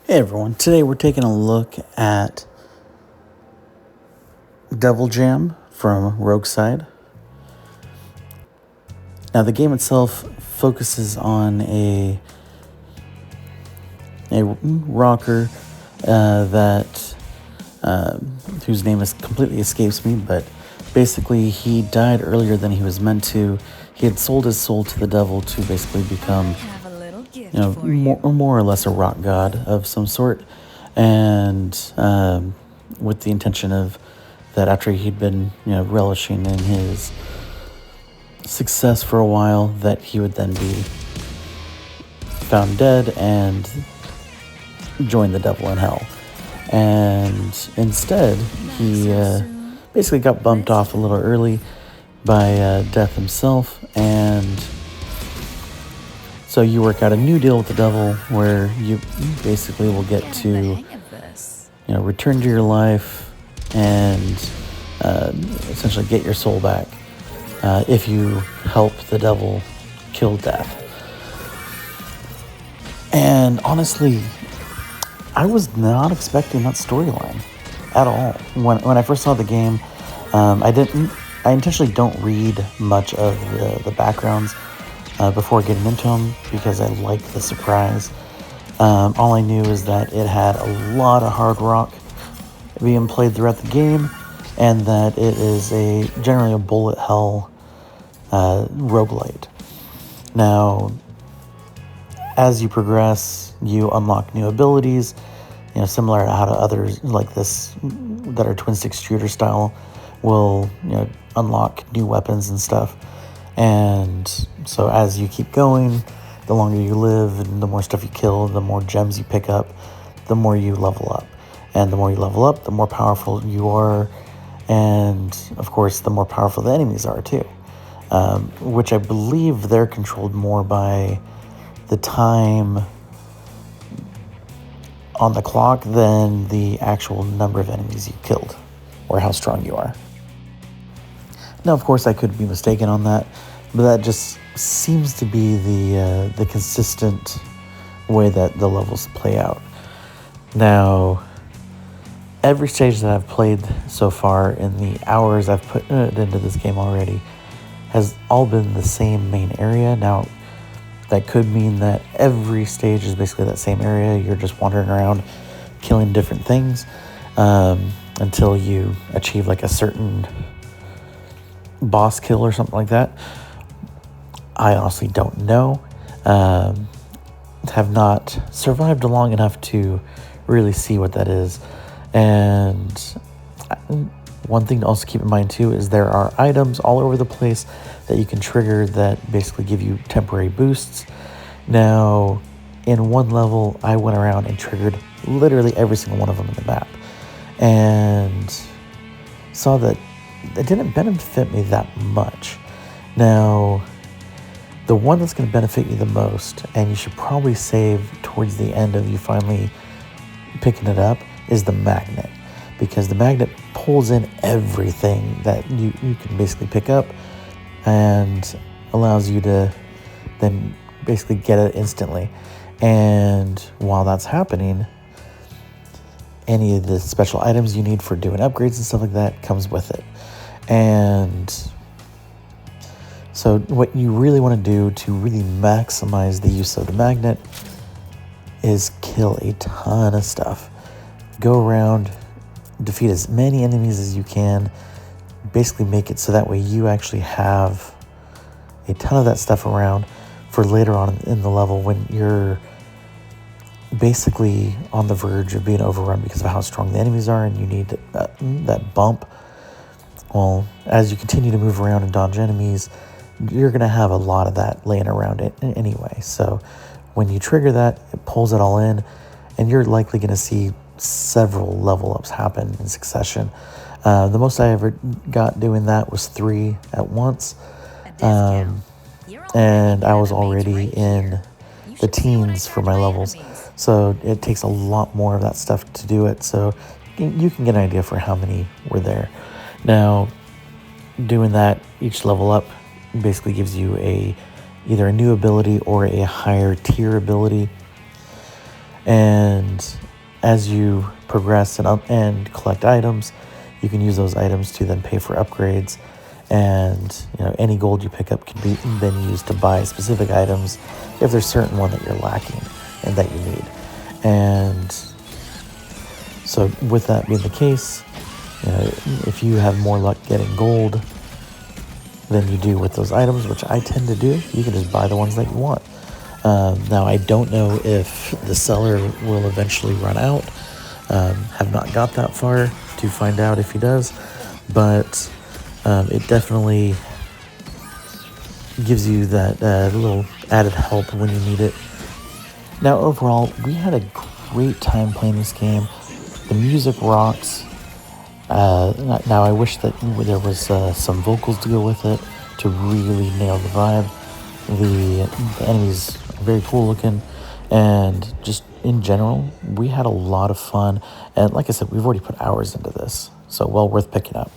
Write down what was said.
Hey everyone, today we're taking a look at Devil Jam from Rogueside. Now the game itself focuses on a rocker that whose name completely escapes me, but basically he died earlier than he was meant to. He had sold his soul to the devil to basically become more or less a rock god of some sort, and with the intention of that after he'd been relishing in his success for a while, that he would then be found dead and join the devil in hell. And instead he basically got bumped off a little early by death himself, and so you work out a new deal with the devil where you basically will get to return to your life and essentially get your soul back if you help the devil kill death. And honestly, I was not expecting that storyline at all. When I first saw the game, I intentionally don't read much of the backgrounds before getting into them, because I like the surprise. All I knew is that it had a lot of hard rock being played throughout the game, and that it is generally a bullet hell roguelite. Now, as you progress, you unlock new abilities, similar to how to others like this that are twin stick shooter style will unlock new weapons and stuff. And so as you keep going, the longer you live and the more stuff you kill, the more gems you pick up, the more you level up. And the more you level up, the more powerful you are. And of course, the more powerful the enemies are too. Which I believe they're controlled more by the time on the clock than the actual number of enemies you killed or how strong you are. Now, of course, I could be mistaken on that, but that just seems to be the consistent way that the levels play out. Now, every stage that I've played so far in the hours I've put into this game already has all been the same main area. Now, that could mean that every stage is basically that same area. You're just wandering around killing different things until you achieve like a certain boss kill or something like that. I honestly don't know. Have not survived long enough to really see what that is. And one thing to also keep in mind too is there are items all over the place that you can trigger that basically give you temporary boosts. Now, in one level, I went around and triggered literally every single one of them in the map, and saw that it didn't benefit me that much. Now, the one that's going to benefit you the most, and you should probably save towards the end of you finally picking it up, is the magnet. Because the magnet pulls in everything that you can basically pick up and allows you to then basically get it instantly. And while that's happening, any of the special items you need for doing upgrades and stuff like that comes with it. And so what you really want to do to really maximize the use of the magnet is kill a ton of stuff. Go around, defeat as many enemies as you can, basically make it so that way you actually have a ton of that stuff around for later on in the level when you're basically on the verge of being overrun because of how strong the enemies are, and you need that bump. Well, as you continue to move around and dodge enemies, you're going to have a lot of that laying around it anyway. So when you trigger that, it pulls it all in, and you're likely going to see several level ups happen in succession. The most I ever got doing that was 3 at once. And I was already in the teens for my levels. So it takes a lot more of that stuff to do it. So you can get an idea for how many were there. Now, doing that, each level up basically gives you either a new ability or a higher tier ability. And as you progress and collect items, you can use those items to then pay for upgrades. And any gold you pick up can be then used to buy specific items if there's certain one that you're lacking and that you need. And so with that being the case, if you have more luck getting gold than you do with those items, which I tend to do, you can just buy the ones that you want. Now, I don't know if the seller will eventually run out. Have not got that far to find out if he does, but it definitely gives you that little added help when you need it. Now, overall, we had a great time playing this game. The music rocks. Now, I wish that there was some vocals to go with it to really nail the vibe. The enemies are very cool looking, and just in general, we had a lot of fun. And like I said, we've already put hours into this, so well worth picking up.